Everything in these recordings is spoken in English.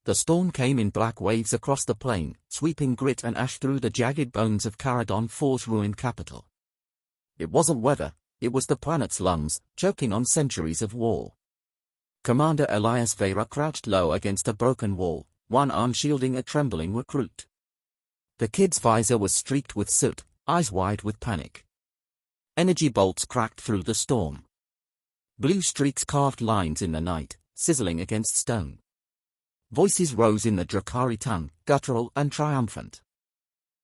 The storm came in black waves across the plain, sweeping grit and ash through the jagged bones of Caradon IV's ruined capital. It wasn't weather, it was the planet's lungs, choking on centuries of war. Commander Elias Veyra crouched low against a broken wall, one arm shielding a trembling recruit. The kid's visor was streaked with soot, eyes wide with panic. Energy bolts cracked through the storm. Blue streaks carved lines in the night, sizzling against stone. Voices rose in the Drakari tongue, guttural and triumphant.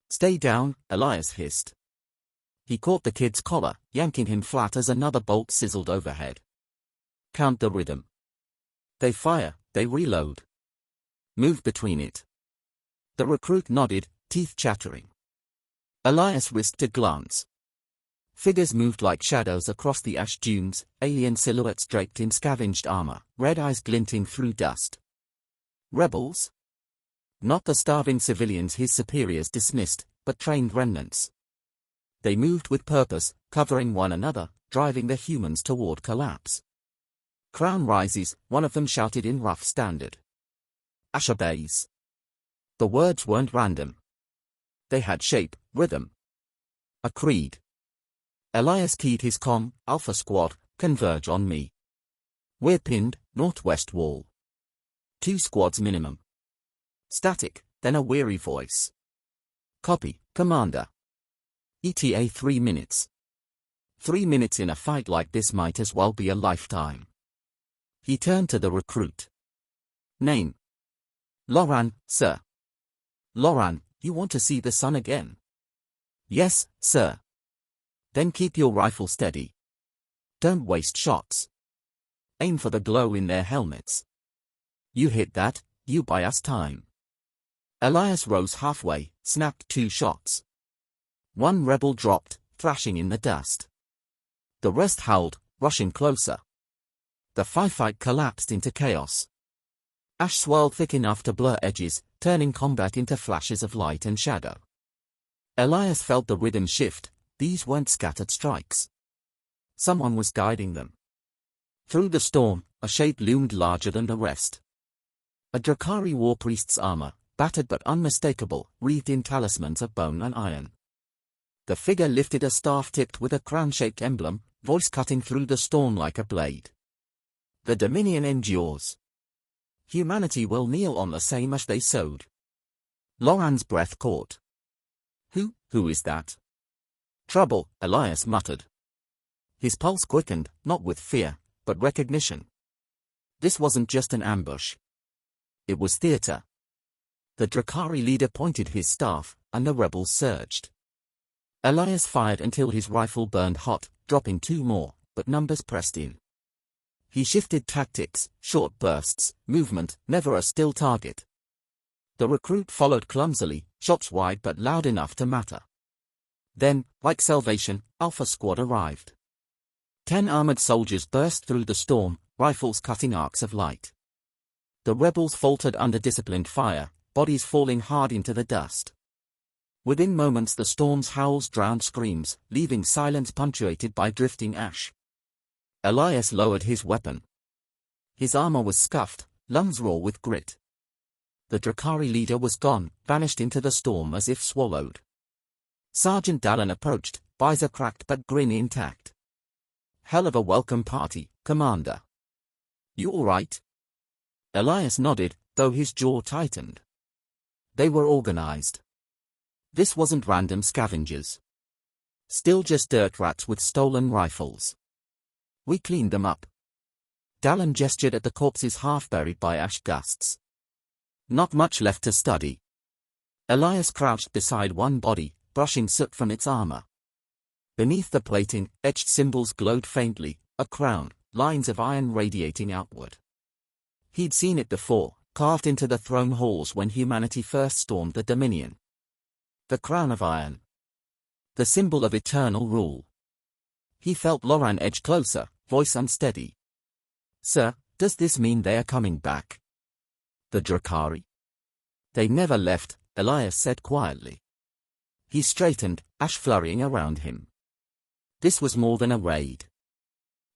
"Stay down," Elias hissed. He caught the kid's collar, yanking him flat as another bolt sizzled overhead. "Count the rhythm. They fire, they reload. Move between it." The recruit nodded, teeth chattering. Elias risked a glance. Figures moved like shadows across the ash dunes, alien silhouettes draped in scavenged armor, red eyes glinting through dust. Rebels? Not the starving civilians his superiors dismissed, but trained remnants. They moved with purpose, covering one another, driving the humans toward collapse. "Crown rises," one of them shouted in rough standard. "Ash obeys." The words weren't random. They had shape, rhythm. A creed. Elias keyed his comm, "Alpha Squad, converge on me. We're pinned, northwest wall. 2 squads minimum." Static, then a weary voice. "Copy, Commander. ETA 3 minutes. 3 minutes in a fight like this might as well be a lifetime." He turned to the recruit. "Name?" "Loran, sir." "Loran, you want to see the sun again?" "Yes, sir." "Then keep your rifle steady. Don't waste shots. Aim for the glow in their helmets. You hit that, you buy us time." Elias rose halfway, snapped 2 shots. One rebel dropped, thrashing in the dust. The rest howled, rushing closer. The firefight collapsed into chaos. Ash swirled thick enough to blur edges, turning combat into flashes of light and shadow. Elias felt the rhythm shift. These weren't scattered strikes. Someone was guiding them. Through the storm, a shape loomed larger than the rest. A Drakari war priest's armor, battered but unmistakable, wreathed in talismans of bone and iron. The figure lifted a staff tipped with a crown-shaped emblem, voice cutting through the storm like a blade. "The Dominion endures. Humanity will kneel on the same ash they sowed." Loran's breath caught. Who is that?" "Trouble," Elias muttered. His pulse quickened, not with fear, but recognition. This wasn't just an ambush. It was theater. The Drakari leader pointed his staff, and the rebels surged. Elias fired until his rifle burned hot, dropping 2 more, but numbers pressed in. He shifted tactics, short bursts, movement, never a still target. The recruit followed clumsily, shots wide but loud enough to matter. Then, like salvation, Alpha Squad arrived. 10 armored soldiers burst through the storm, rifles cutting arcs of light. The rebels faltered under disciplined fire, bodies falling hard into the dust. Within moments the storm's howls drowned screams, leaving silence punctuated by drifting ash. Elias lowered his weapon. His armor was scuffed, lungs raw with grit. The Drakari leader was gone, vanished into the storm as if swallowed. Sergeant Dallin approached, visor cracked but grin intact. "Hell of a welcome party, Commander. You all right?" Elias nodded, though his jaw tightened. They were organized. This wasn't random scavengers. Still just dirt rats with stolen rifles. "We cleaned them up." Dallin gestured at the corpses half buried by ash gusts. "Not much left to study." Elias crouched beside one body, brushing soot from its armor. Beneath the plating, etched symbols glowed faintly, a crown, lines of iron radiating outward. He'd seen it before, carved into the throne halls when humanity first stormed the Dominion. The crown of iron. The symbol of eternal rule. He felt Loran edge closer, voice unsteady. "Sir, does this mean they are coming back?" "The Drakari?" "They never left," Elias said quietly. He straightened, ash flurrying around him. This was more than a raid.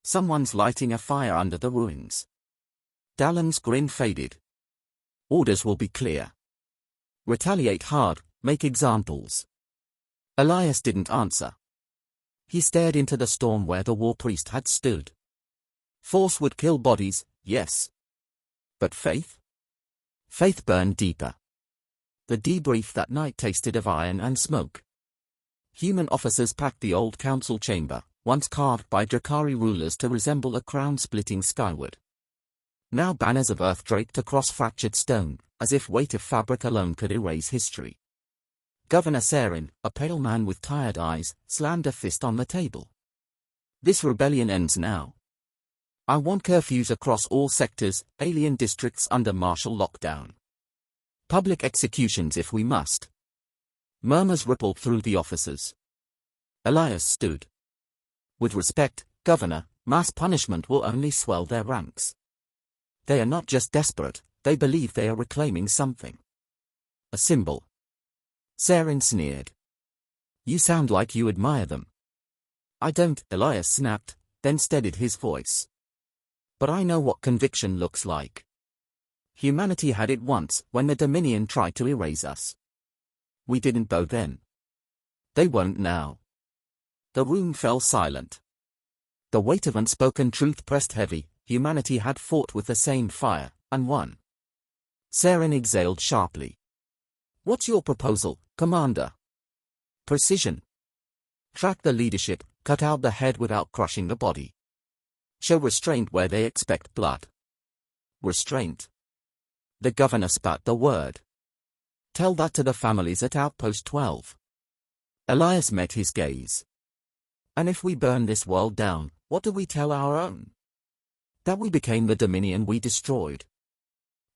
Someone's lighting a fire under the ruins. Dallin's grin faded. Orders will be clear. Retaliate hard, make examples. Elias didn't answer. He stared into the storm where the war priest had stood. Force would kill bodies, yes. But faith? Faith burned deeper. The debrief that night tasted of iron and smoke. Human officers packed the old council chamber, once carved by Drakari rulers to resemble a crown splitting skyward. Now banners of earth draped across fractured stone, as if weight of fabric alone could erase history. Governor Sarin, a pale man with tired eyes, slammed a fist on the table. This rebellion ends now. I want curfews across all sectors, alien districts under martial lockdown. Public executions if we must. Murmurs rippled through the officers. Elias stood. With respect, Governor, mass punishment will only swell their ranks. They are not just desperate, they believe they are reclaiming something. A symbol. Sarin sneered. You sound like you admire them. I don't, Elias snapped, then steadied his voice. But I know what conviction looks like. Humanity had it once, when the Dominion tried to erase us. We didn't though then. They won't now. The room fell silent. The weight of unspoken truth pressed heavy. Humanity had fought with the same fire, and won. Sarin exhaled sharply. What's your proposal, Commander? Precision. Track the leadership, cut out the head without crushing the body. Show restraint where they expect blood. Restraint. The governor spat the word. Tell that to the families at Outpost 12. Elias met his gaze. And if we burn this world down, what do we tell our own? That we became the Dominion we destroyed.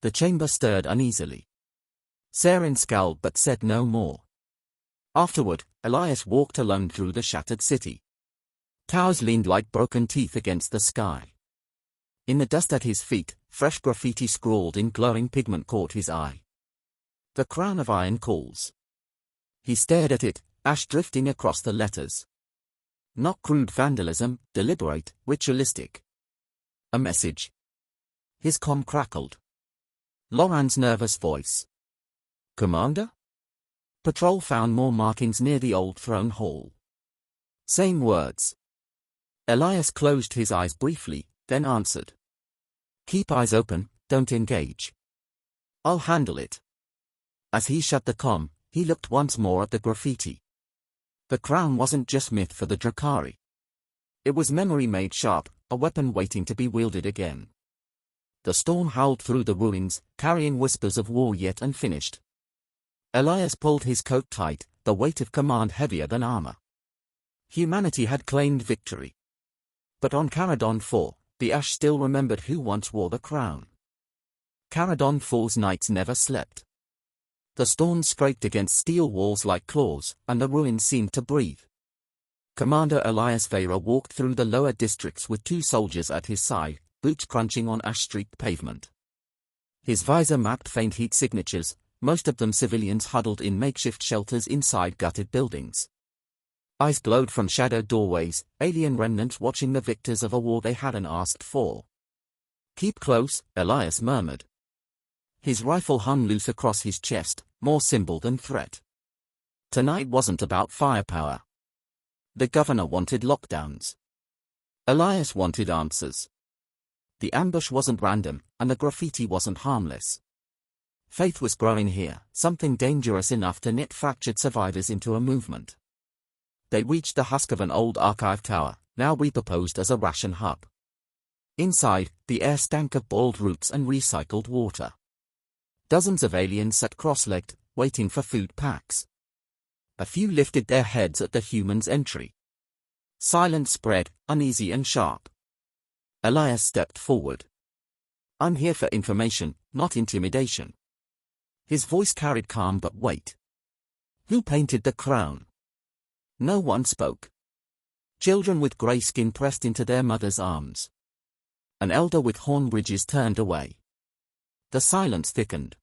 The chamber stirred uneasily. Sarin scowled but said no more. Afterward, Elias walked alone through the shattered city. Towers leaned like broken teeth against the sky. In the dust at his feet, fresh graffiti scrawled in glowing pigment caught his eye. The crown of iron calls. He stared at it, ash drifting across the letters. Not crude vandalism, deliberate, ritualistic. A message. His comm crackled. Loran's nervous voice. Commander? Patrol found more markings near the old throne hall. Same words. Elias closed his eyes briefly, then answered. Keep eyes open, don't engage. I'll handle it. As he shut the comm, he looked once more at the graffiti. The crown wasn't just myth for the Drakari. It was memory made sharp, a weapon waiting to be wielded again. The storm howled through the ruins, carrying whispers of war yet unfinished. Elias pulled his coat tight, the weight of command heavier than armor. Humanity had claimed victory. But on Caradon 4, the ash still remembered who once wore the crown. Caradon 4's knights never slept. The storm scraped against steel walls like claws, and the ruins seemed to breathe. Commander Elias Veyra walked through the lower districts with 2 soldiers at his side, boots crunching on ash-streaked pavement. His visor mapped faint heat signatures, most of them civilians huddled in makeshift shelters inside gutted buildings. Eyes glowed from shadowed doorways, alien remnants watching the victors of a war they hadn't asked for. Keep close, Elias murmured. His rifle hung loose across his chest, more symbol than threat. Tonight wasn't about firepower. The governor wanted lockdowns. Elias wanted answers. The ambush wasn't random, and the graffiti wasn't harmless. Faith was growing here, something dangerous enough to knit fractured survivors into a movement. They reached the husk of an old archive tower, now repurposed as a ration hub. Inside, the air stank of boiled roots and recycled water. Dozens of aliens sat cross-legged, waiting for food packs. A few lifted their heads at the humans' entry. Silence spread, uneasy and sharp. Elias stepped forward. I'm here for information, not intimidation. His voice carried calm but weight. Who painted the crown? No one spoke. Children with grey skin pressed into their mothers' arms. An elder with horn ridges turned away. The silence thickened.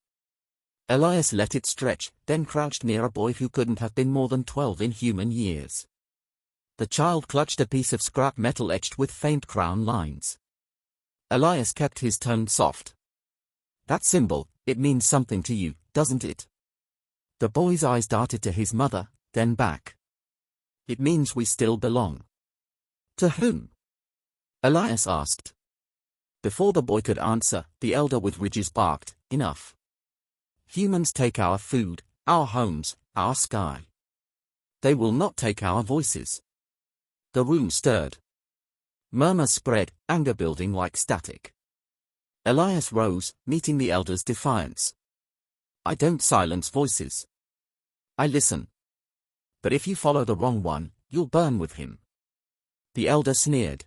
Elias let it stretch, then crouched near a boy who couldn't have been more than 12 in human years. The child clutched a piece of scrap metal etched with faint crown lines. Elias kept his tone soft. That symbol, It means something to you, doesn't it? The boy's eyes darted to his mother, then back. It means we still belong. To whom? Elias asked. Before the boy could answer, the elder with ridges barked, enough. Humans take our food, our homes, our sky. They will not take our voices. The room stirred. Murmurs spread, anger building like static. Elias rose, meeting the elder's defiance. I don't silence voices. I listen. But if you follow the wrong one, you'll burn with him. The elder sneered.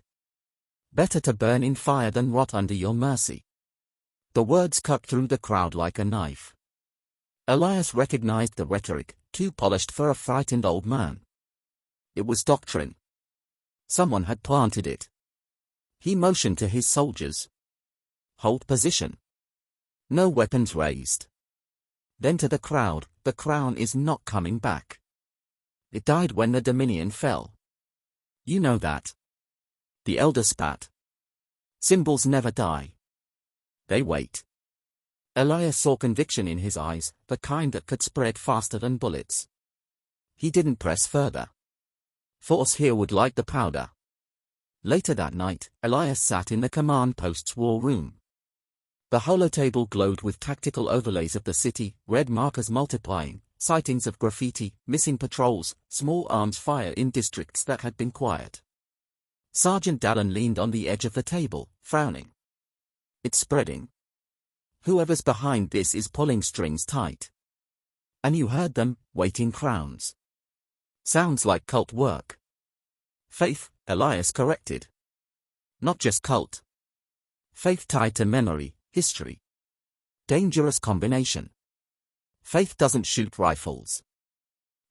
Better to burn in fire than rot under your mercy. The words cut through the crowd like a knife. Elias recognized the rhetoric, too polished for a frightened old man. It was doctrine. Someone had planted it. He motioned to his soldiers. Hold position. No weapons raised. Then to the crowd, the crown is not coming back. It died when the Dominion fell. You know that. The elder spat. Symbols never die. They wait. Elias saw conviction in his eyes, the kind that could spread faster than bullets. He didn't press further. Force here would light the powder. Later that night, Elias sat in the command post's war room. The holotable glowed with tactical overlays of the city, red markers multiplying, sightings of graffiti, missing patrols, small arms fire in districts that had been quiet. Sergeant Dallin leaned on the edge of the table, frowning. It's spreading. Whoever's behind this is pulling strings tight. And you heard them, waiting crowns. Sounds like cult work. Faith, Elias corrected. Not just cult. Faith tied to memory, history. Dangerous combination. Faith doesn't shoot rifles.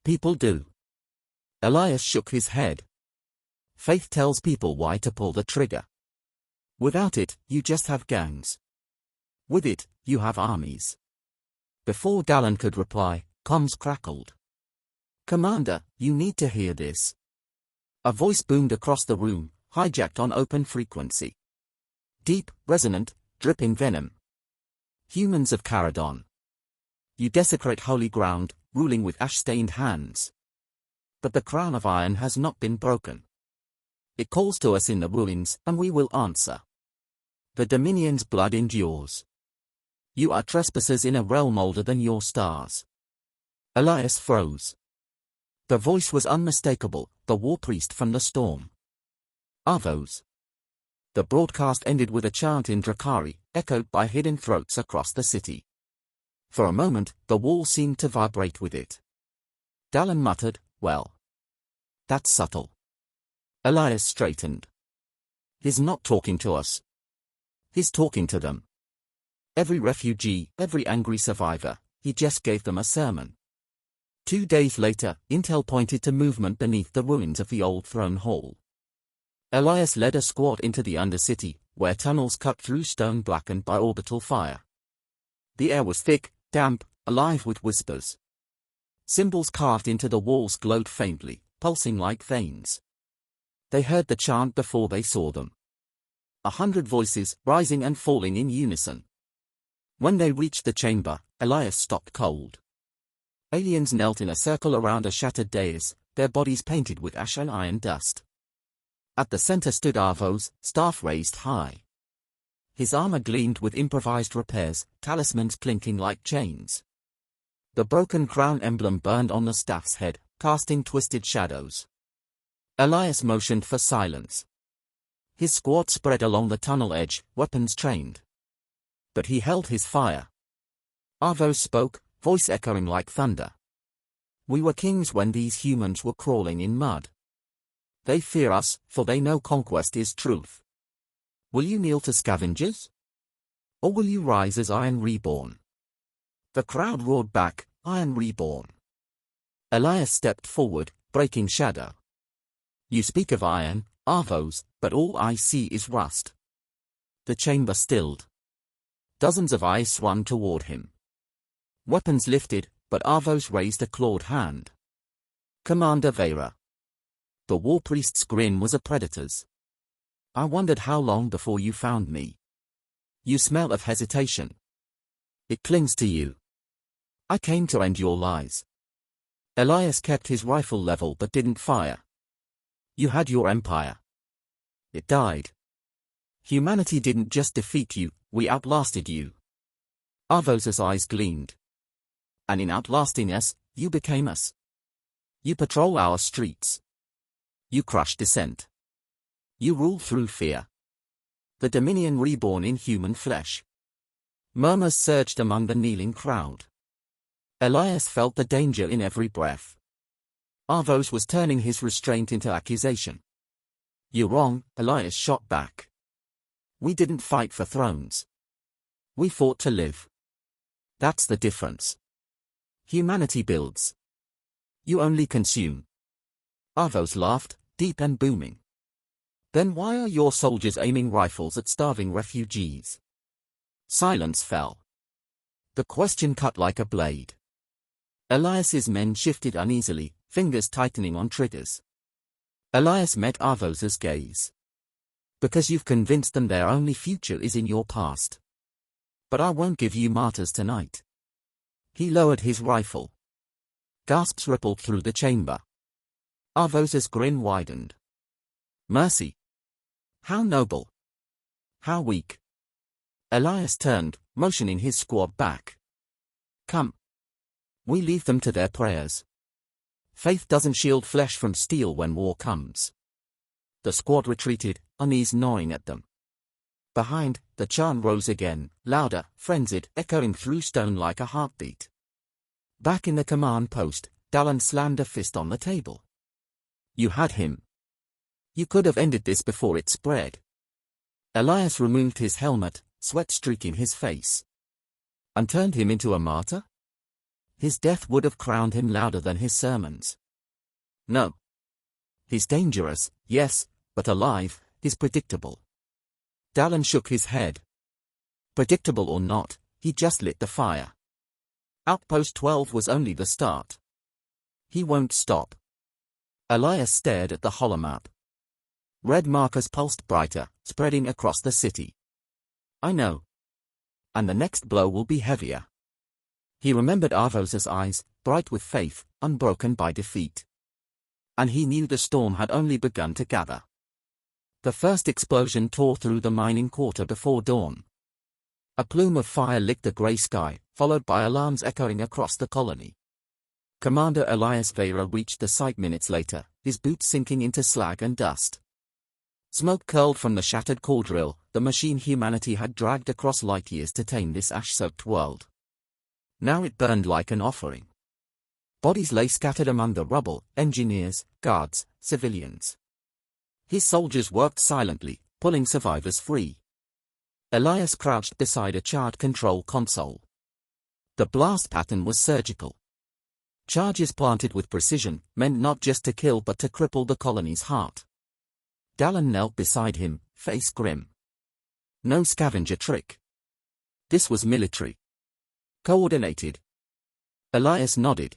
People do. Elias shook his head. Faith tells people why to pull the trigger. Without it, you just have gangs. With it, you have armies. Before Dallin could reply, comms crackled. Commander, you need to hear this. A voice boomed across the room, hijacked on open frequency. Deep, resonant, dripping venom. Humans of Caradon. You desecrate holy ground, ruling with ash-stained hands. But the crown of iron has not been broken. It calls to us in the ruins, and we will answer. The Dominion's blood endures. You are trespassers in a realm older than your stars. Elias froze. The voice was unmistakable, the war priest from the storm. Arvhos. The broadcast ended with a chant in Drakari, echoed by hidden throats across the city. For a moment, the wall seemed to vibrate with it. Dallin muttered, well. That's subtle. Elias straightened. He's not talking to us. He's talking to them. Every refugee, every angry survivor, he just gave them a sermon. 2 days later, intel pointed to movement beneath the ruins of the old throne hall. Elias led a squad into the Undercity, where tunnels cut through stone blackened by orbital fire. The air was thick, damp, alive with whispers. Symbols carved into the walls glowed faintly, pulsing like veins. They heard the chant before they saw them. 100 voices, rising and falling in unison. When they reached the chamber, Elias stopped cold. Aliens knelt in a circle around a shattered dais, their bodies painted with ash and iron dust. At the center stood Arvhos, staff raised high. His armor gleamed with improvised repairs, talismans clinking like chains. The broken crown emblem burned on the staff's head, casting twisted shadows. Elias motioned for silence. His squad spread along the tunnel edge, weapons trained. But he held his fire. Arvhos spoke, voice echoing like thunder. We were kings when these humans were crawling in mud. They fear us, for they know conquest is truth. Will you kneel to scavengers? Or will you rise as Iron Reborn? The crowd roared back, Iron Reborn. Elias stepped forward, breaking shadow. You speak of iron, Arvhos, but all I see is rust. The chamber stilled. Dozens of eyes swung toward him. Weapons lifted, but Arvhos raised a clawed hand. Commander Veyra. The war priest's grin was a predator's. I wondered how long before you found me. You smell of hesitation. It clings to you. I came to end your lies. Elias kept his rifle level but didn't fire. You had your empire. It died. Humanity didn't just defeat you, we outlasted you. Arvhos's eyes gleamed. And in outlasting us, you became us. You patrol our streets. You crush dissent. You rule through fear. The Dominion reborn in human flesh. Murmurs surged among the kneeling crowd. Elias felt the danger in every breath. Arvhos was turning his restraint into accusation. You're wrong, Elias shot back. We didn't fight for thrones. We fought to live. That's the difference. Humanity builds. You only consume. Arvhos laughed, deep and booming. Then why are your soldiers aiming rifles at starving refugees? Silence fell. The question cut like a blade. Elias's men shifted uneasily, fingers tightening on triggers. Elias met Arvhos's gaze. Because you've convinced them their only future is in your past. But I won't give you martyrs tonight. He lowered his rifle. Gasps rippled through the chamber. Arvhos's grin widened. Mercy. How noble. How weak. Elias turned, motioning his squad back. Come. We leave them to their prayers. Faith doesn't shield flesh from steel when war comes. The squad retreated, unease gnawing at them. Behind, the chant rose again, louder, frenzied, echoing through stone like a heartbeat. Back in the command post, Dallin slammed a fist on the table. You had him. You could have ended this before it spread. Elias removed his helmet, sweat streaking his face. And turned him into a martyr? His death would have crowned him louder than his sermons. No. He's dangerous, yes, but alive, he's predictable. Dallin shook his head. Predictable or not, he just lit the fire. Outpost 12 was only the start. He won't stop. Elias stared at the holomap. Red markers pulsed brighter, spreading across the city. I know. And the next blow will be heavier. He remembered Arvhos's eyes, bright with faith, unbroken by defeat. And he knew the storm had only begun to gather. The first explosion tore through the mining quarter before dawn. A plume of fire licked the grey sky, followed by alarms echoing across the colony. Commander Elias Veyra reached the site minutes later, his boots sinking into slag and dust. Smoke curled from the shattered core drill, the machine humanity had dragged across light years to tame this ash-soaked world. Now it burned like an offering. Bodies lay scattered among the rubble, engineers, guards, civilians. His soldiers worked silently, pulling survivors free. Elias crouched beside a charge control console. The blast pattern was surgical. Charges planted with precision, meant not just to kill but to cripple the colony's heart. Dallin knelt beside him, face grim. No scavenger trick. This was military. Coordinated. Elias nodded.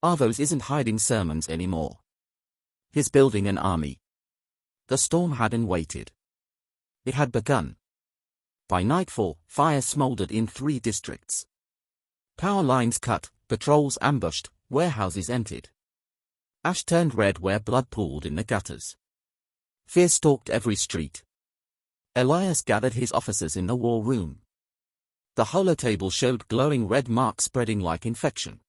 Arvhos isn't hiding sermons anymore. He's building an army. The storm hadn't waited. It had begun. By nightfall, fire smoldered in 3 districts. Power lines cut, patrols ambushed, warehouses emptied. Ash turned red where blood pooled in the gutters. Fear stalked every street. Elias gathered his officers in the war room. The holotable showed glowing red marks spreading like infection.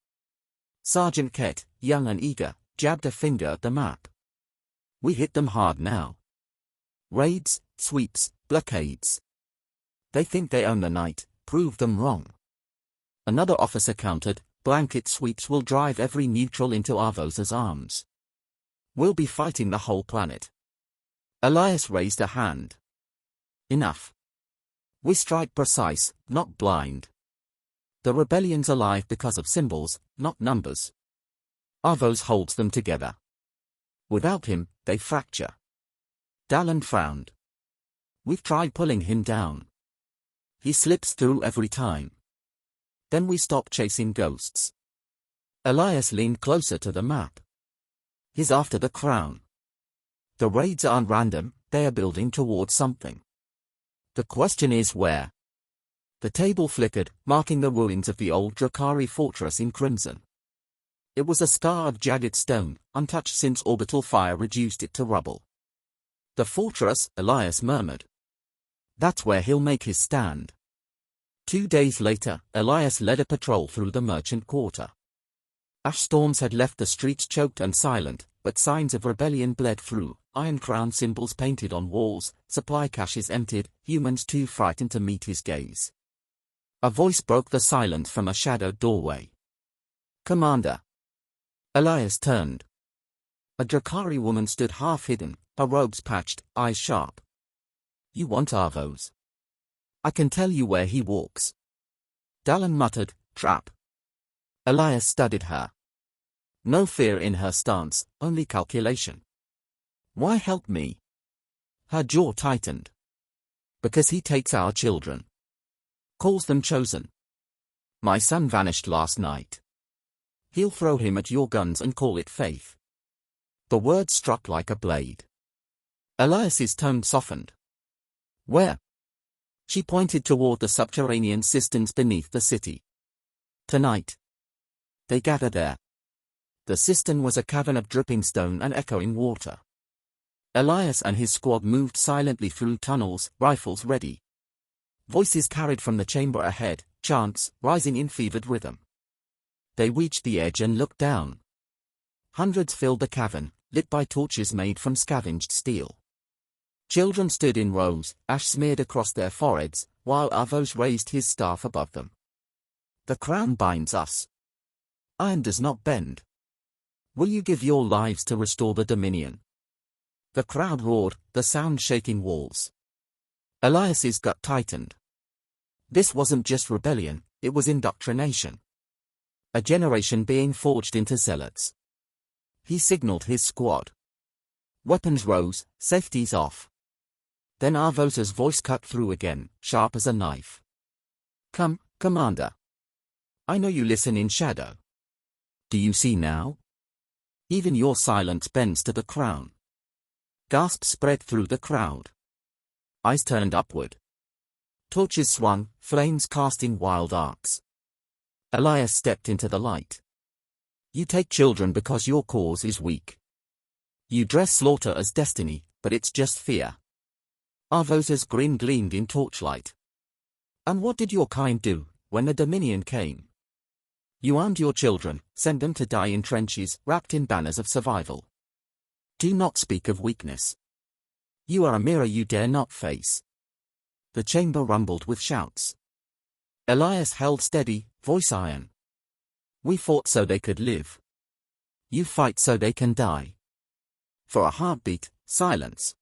Sergeant Kett, young and eager, jabbed a finger at the map. We hit them hard now. Raids, sweeps, blockades. They think they own the night, prove them wrong. Another officer countered, blanket sweeps will drive every neutral into Arvhos's arms. We'll be fighting the whole planet. Elias raised a hand. Enough. We strike precise, not blind. The rebellion's alive because of symbols, not numbers. Arvhos holds them together. Without him, they fracture. Dallin frowned. We've tried pulling him down. He slips through every time. Then we stop chasing ghosts. Elias leaned closer to the map. He's after the crown. The raids aren't random, they are building towards something. The question is where. The table flickered, marking the ruins of the old Drakari fortress in crimson. It was a star of jagged stone, untouched since orbital fire reduced it to rubble. The fortress, Elias murmured. That's where he'll make his stand. 2 days later, Elias led a patrol through the merchant quarter. Ash storms had left the streets choked and silent, but signs of rebellion bled through, Iron Crown symbols painted on walls, supply caches emptied, humans too frightened to meet his gaze. A voice broke the silence from a shadowed doorway. Commander. Elias turned. A Drakari woman stood half-hidden, her robes patched, eyes sharp. You want Arvhos? I can tell you where he walks. Dallin muttered, trap. Elias studied her. No fear in her stance, only calculation. Why help me? Her jaw tightened. Because he takes our children. Calls them chosen. My son vanished last night. He'll throw him at your guns and call it faith. The word struck like a blade. Elias's tone softened. Where? She pointed toward the subterranean cisterns beneath the city. Tonight. They gathered there. The cistern was a cavern of dripping stone and echoing water. Elias and his squad moved silently through tunnels, rifles ready. Voices carried from the chamber ahead, chants, rising in fevered rhythm. They reached the edge and looked down. Hundreds filled the cavern, lit by torches made from scavenged steel. Children stood in rows, ash smeared across their foreheads, while Arvhos raised his staff above them. The crown binds us. Iron does not bend. Will you give your lives to restore the Dominion? The crowd roared, the sound shaking walls. Elias's gut tightened. This wasn't just rebellion, it was indoctrination. A generation being forged into zealots. He signaled his squad. Weapons rose, safeties off. Then Arvhos's voice cut through again, sharp as a knife. Come, Commander. I know you listen in shadow. Do you see now? Even your silence bends to the crown. Gasps spread through the crowd. Eyes turned upward. Torches swung, flames casting wild arcs. Elias stepped into the light. You take children because your cause is weak. You dress slaughter as destiny, but it's just fear. Arvhos's grin gleamed in torchlight. And what did your kind do, when the Dominion came? You armed your children, sent them to die in trenches, wrapped in banners of survival. Do not speak of weakness. You are a mirror you dare not face. The chamber rumbled with shouts. Elias held steady, voice iron. We fought so they could live. You fight so they can die. For a heartbeat, silence.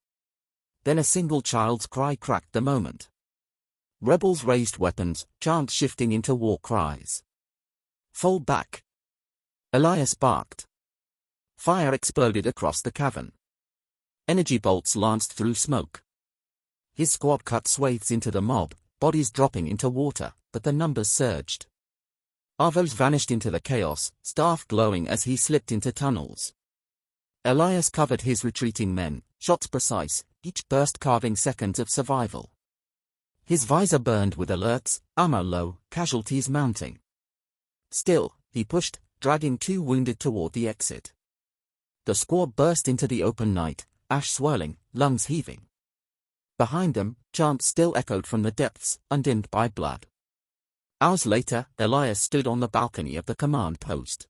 Then a single child's cry cracked the moment. Rebels raised weapons, chants shifting into war cries. Fall back. Elias barked. Fire exploded across the cavern. Energy bolts lanced through smoke. His squad cut swathes into the mob, bodies dropping into water, but the numbers surged. Arvhos vanished into the chaos, staff glowing as he slipped into tunnels. Elias covered his retreating men, shots precise, each burst carving seconds of survival. His visor burned with alerts, ammo low, casualties mounting. Still, he pushed, dragging 2 wounded toward the exit. The squad burst into the open night, ash swirling, lungs heaving. Behind them, chants still echoed from the depths, undimmed by blood. Hours later, Elias stood on the balcony of the command post.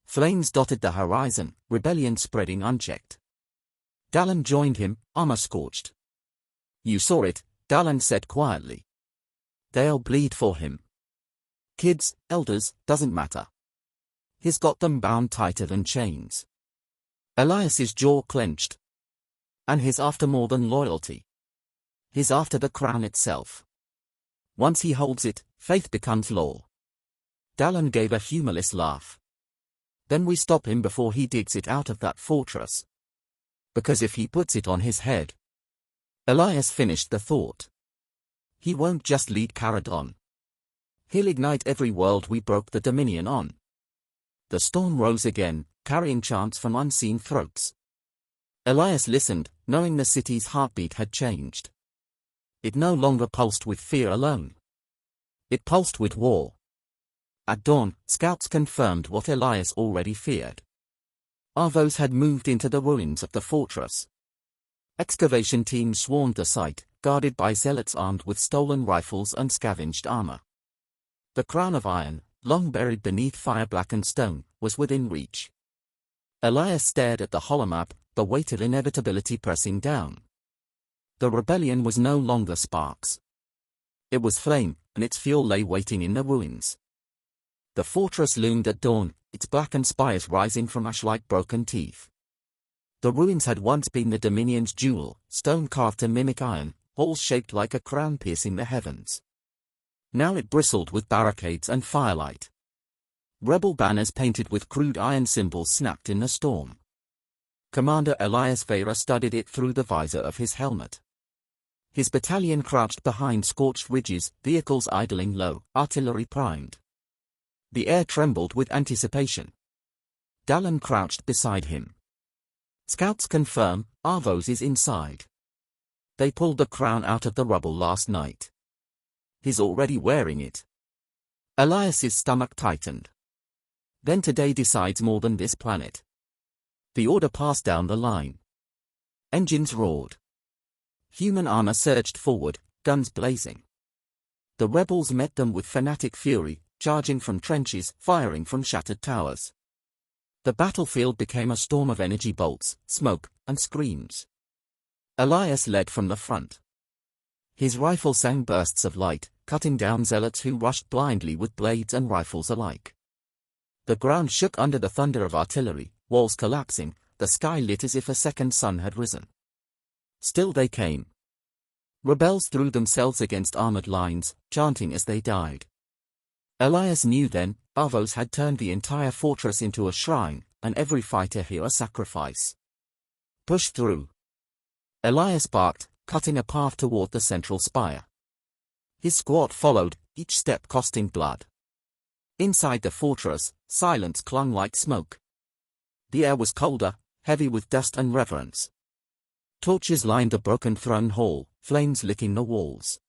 Flames dotted the horizon, rebellion spreading unchecked. Dallin joined him, armor scorched. You saw it, Dallin said quietly. They'll bleed for him. Kids, elders, doesn't matter. He's got them bound tighter than chains. Elias's jaw clenched. And he's after more than loyalty. He's after the crown itself. Once he holds it, faith becomes law. Dallin gave a humorless laugh. Then we stop him before he digs it out of that fortress. Because if he puts it on his head. Elias finished the thought. He won't just lead Caradon. He'll ignite every world we broke the Dominion on. The storm rose again, carrying chants from unseen throats. Elias listened, knowing the city's heartbeat had changed. It no longer pulsed with fear alone. It pulsed with war. At dawn, scouts confirmed what Elias already feared. Arvhos had moved into the ruins of the fortress. Excavation teams swarmed the site, guarded by zealots armed with stolen rifles and scavenged armor. The crown of iron, long buried beneath fire-blackened stone, was within reach. Elias stared at the holomap, the weight of inevitability pressing down. The rebellion was no longer sparks. It was flame, and its fuel lay waiting in the ruins. The fortress loomed at dawn, its blackened spires rising from ash like broken teeth. The ruins had once been the Dominion's jewel, stone carved to mimic iron, halls shaped like a crown piercing the heavens. Now it bristled with barricades and firelight. Rebel banners painted with crude iron symbols snapped in the storm. Commander Elias Veyra studied it through the visor of his helmet. His battalion crouched behind scorched ridges, vehicles idling low, artillery primed. The air trembled with anticipation. Dallin crouched beside him. Scouts confirm, Arvhos is inside. They pulled the crown out of the rubble last night. He's already wearing it. Elias's stomach tightened. Then today decides more than this planet. The order passed down the line. Engines roared. Human armor surged forward, guns blazing. The rebels met them with fanatic fury, charging from trenches, firing from shattered towers. The battlefield became a storm of energy bolts, smoke, and screams. Elias led from the front. His rifle sang bursts of light, cutting down zealots who rushed blindly with blades and rifles alike. The ground shook under the thunder of artillery, walls collapsing, the sky lit as if a second sun had risen. Still they came. Rebels threw themselves against armored lines, chanting as they died. Elias knew then, Arvhos had turned the entire fortress into a shrine, and every fighter here a sacrifice. Push through. Elias barked, cutting a path toward the central spire. His squad followed, each step costing blood. Inside the fortress, silence clung like smoke. The air was colder, heavy with dust and reverence. Torches lined the broken throne hall, flames licking the walls.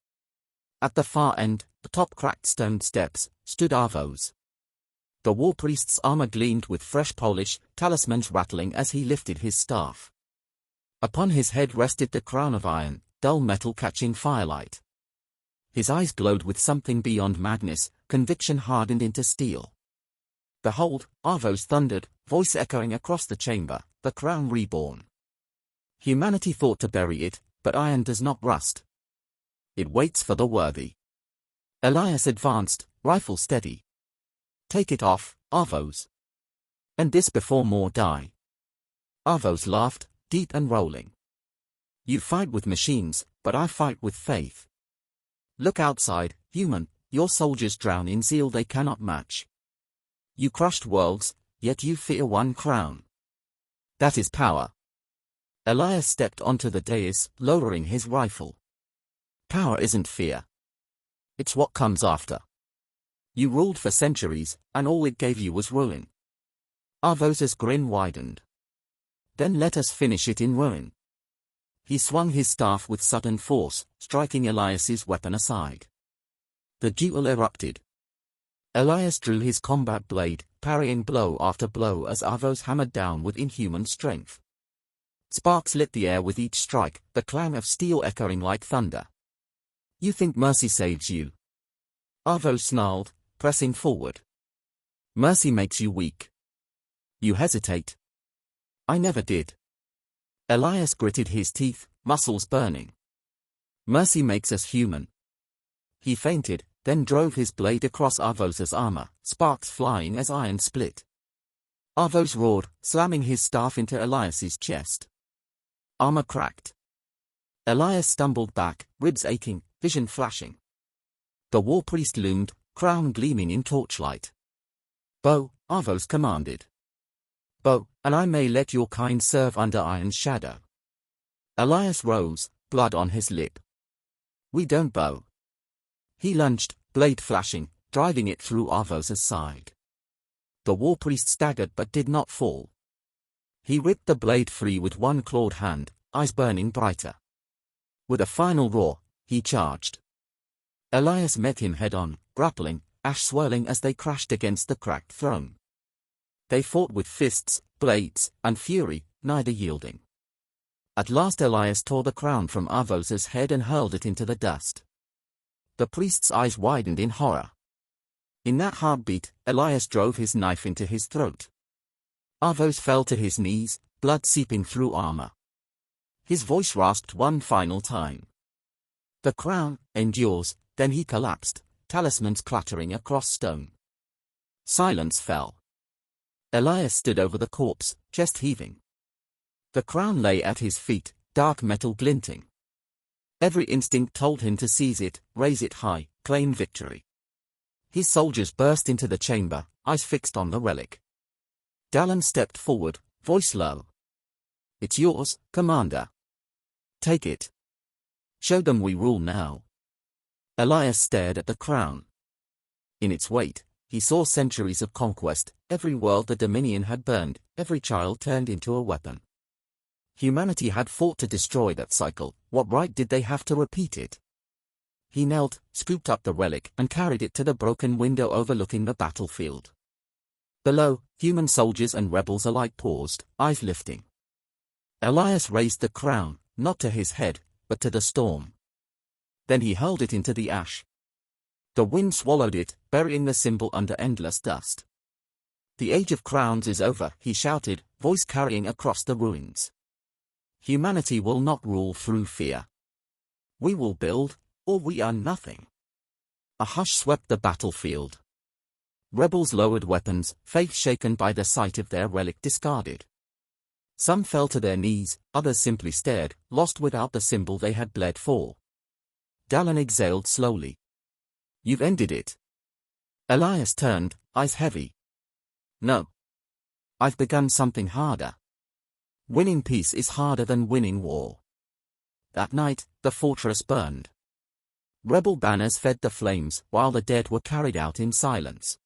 At the far end, atop cracked stone steps, stood Arvhos. The war priest's armor gleamed with fresh polish, talismans rattling as he lifted his staff. Upon his head rested the crown of iron, dull metal catching firelight. His eyes glowed with something beyond madness, conviction hardened into steel. "Behold," Arvhos thundered, voice echoing across the chamber, "the crown reborn. Humanity thought to bury it, but iron does not rust. It waits for the worthy." Elias advanced, rifle steady. "Take it off, Arvhos. And this before more die." Arvhos laughed, deep and rolling. "You fight with machines, but I fight with faith. Look outside, human, your soldiers drown in zeal they cannot match. You crushed worlds, yet you fear one crown. That is power." Elias stepped onto the dais, lowering his rifle. "Power isn't fear. It's what comes after. You ruled for centuries, and all it gave you was ruin." Arvhos's grin widened. "Then let us finish it in ruin." He swung his staff with sudden force, striking Elias's weapon aside. The duel erupted. Elias drew his combat blade, parrying blow after blow as Arvhos hammered down with inhuman strength. Sparks lit the air with each strike, the clang of steel echoing like thunder. "You think mercy saves you?" Arvhos snarled, pressing forward. "Mercy makes you weak. You hesitate." "I never did." Elias gritted his teeth, muscles burning. "Mercy makes us human." He feinted, then drove his blade across Arvhos's armor, sparks flying as iron split. Arvhos roared, slamming his staff into Elias's chest. Armor cracked. Elias stumbled back, ribs aching, vision flashing. The war priest loomed, crown gleaming in torchlight. "Bow," Arvhos commanded. "Bow, and I may let your kind serve under iron's shadow." Elias rose, blood on his lip. "We don't bow." He lunged, blade flashing, driving it through Arvhos's side. The war priest staggered but did not fall. He ripped the blade free with one clawed hand, eyes burning brighter. With a final roar, he charged. Elias met him head-on, grappling, ash swirling as they crashed against the cracked throne. They fought with fists, blades, and fury, neither yielding. At last Elias tore the crown from Arvhos's head and hurled it into the dust. The priest's eyes widened in horror. In that heartbeat, Elias drove his knife into his throat. Arvhos fell to his knees, blood seeping through armor. His voice rasped one final time. The crown endures, then he collapsed, talismans clattering across stone. Silence fell. Elias stood over the corpse, chest heaving. The crown lay at his feet, dark metal glinting. Every instinct told him to seize it, raise it high, claim victory. His soldiers burst into the chamber, eyes fixed on the relic. Dallin stepped forward, voice low. "It's yours, Commander. Take it. Show them we rule now." Elias stared at the crown. In its weight, he saw centuries of conquest, every world the Dominion had burned, every child turned into a weapon. Humanity had fought to destroy that cycle, what right did they have to repeat it? He knelt, scooped up the relic, and carried it to the broken window overlooking the battlefield. Below, human soldiers and rebels alike paused, eyes lifting. Elias raised the crown, not to his head, but to the storm. Then he hurled it into the ash. The wind swallowed it, burying the symbol under endless dust. "The age of crowns is over," he shouted, voice carrying across the ruins. "Humanity will not rule through fear. We will build, or we are nothing." A hush swept the battlefield. Rebels lowered weapons, faith shaken by the sight of their relic discarded. Some fell to their knees, others simply stared, lost without the symbol they had bled for. Dallin exhaled slowly. "You've ended it." Elias turned, eyes heavy. "No. I've begun something harder. Winning peace is harder than winning war." That night, the fortress burned. Rebel banners fed the flames, while the dead were carried out in silence.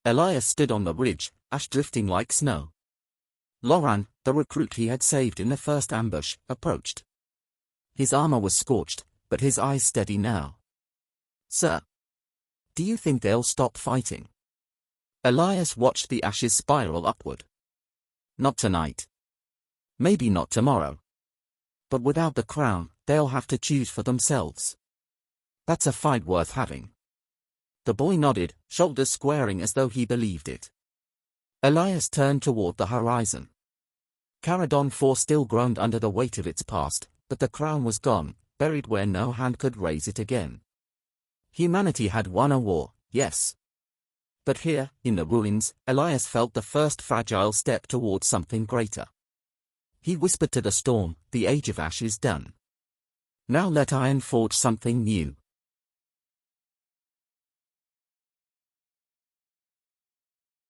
Elias stood on the ridge, ash drifting like snow. Loran, the recruit he had saved in the first ambush, approached. His armor was scorched, but his eyes steady now. "Sir, do you think they'll stop fighting?" Elias watched the ashes spiral upward. "Not tonight. Maybe not tomorrow. But without the crown, they'll have to choose for themselves. That's a fight worth having." The boy nodded, shoulders squaring as though he believed it. Elias turned toward the horizon. Caradon 4 still groaned under the weight of its past, but the crown was gone, buried where no hand could raise it again. Humanity had won a war, yes. But here, in the ruins, Elias felt the first fragile step toward something greater. He whispered to the storm, "The age of ash is done. Now let iron forge something new."